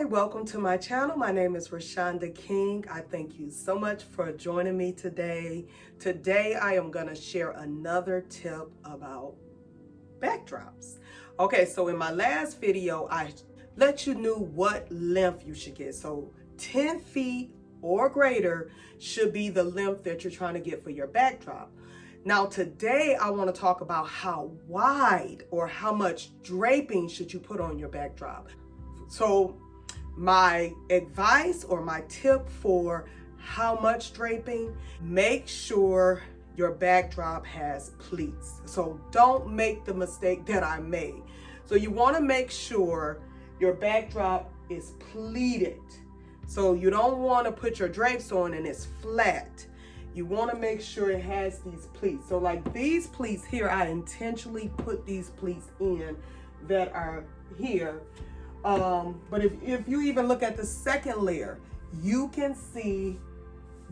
Hi, welcome to my channel. My name is Rashonda King. I thank you so much for joining me today. Today I am going to share another tip about backdrops. Okay, so in my last video, I let you know what length you should get. So 10 feet or greater should be the length that you're trying to get for your backdrop. Now today I want to talk about how wide or how much draping should you put on your backdrop. So my advice or my tip for how much draping, make sure your backdrop has pleats. So don't make the mistake that I made. So you want to make sure your backdrop is pleated. So you don't want to put your drapes on and it's flat. You want to make sure it has these pleats. So like these pleats here, I intentionally put these pleats in that are here. But if you even look at the second layer, you can see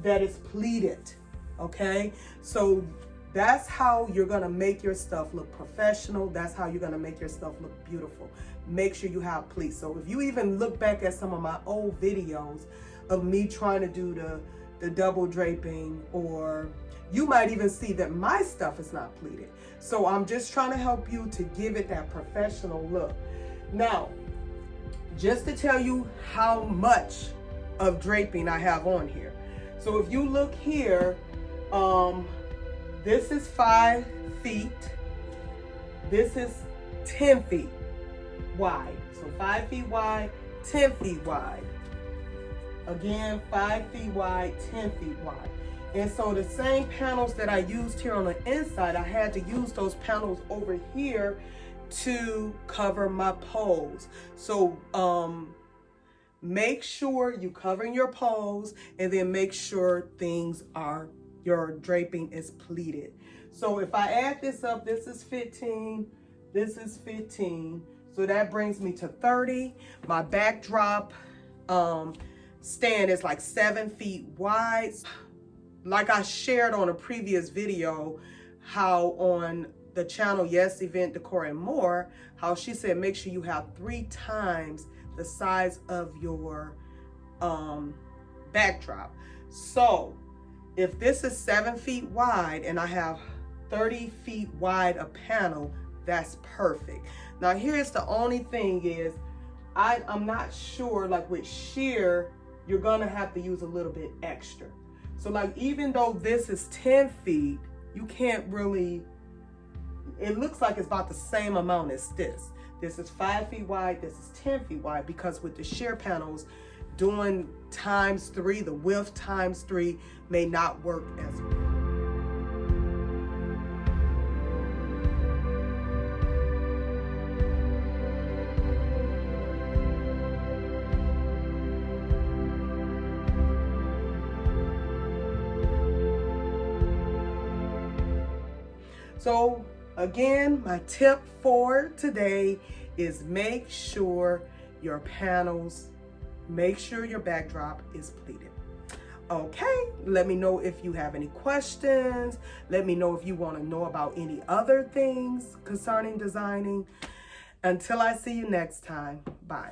that it's pleated, okay? So that's how you're gonna make your stuff look professional. That's how you're gonna make your stuff look beautiful. Make sure you have pleats. So if you even look back at some of my old videos of me trying to do the double draping, or you might even see that my stuff is not pleated. So I'm just trying to help you to give it that professional look. Now, just to tell you how much of draping I have on here. So if you look here, this is 5 feet. This is 10 feet wide. So 5 feet wide, 10 feet wide. Again, 5 feet wide, 10 feet wide. And so the same panels that I used here on the inside, I had to use those panels over here to cover my poles. So make sure you covering your poles, and then make sure your draping is pleated. So if I add this up, this is 15, this is 15, so that brings me to 30. My backdrop stand is like 7 feet wide. Like I shared on a previous video, how on the channel Yes Event Decor and More, how she said make sure you have 3 times the size of your backdrop. So if this is 7 feet wide and I have 30 feet wide a panel, that's perfect. Now here's the only thing is, I'm not sure, like with sheer, you're gonna have to use a little bit extra. So like even though this is 10 feet, you can't really, it looks like it's about the same amount as this. This is 5 feet wide, this is 10 feet wide, because with the sheer panels, doing ×3, the width ×3 may not work as well. So again, my tip for today is make sure your panels, make sure your backdrop is pleated. Okay, let me know if you have any questions. Let me know if you want to know about any other things concerning designing. Until I see you next time, bye.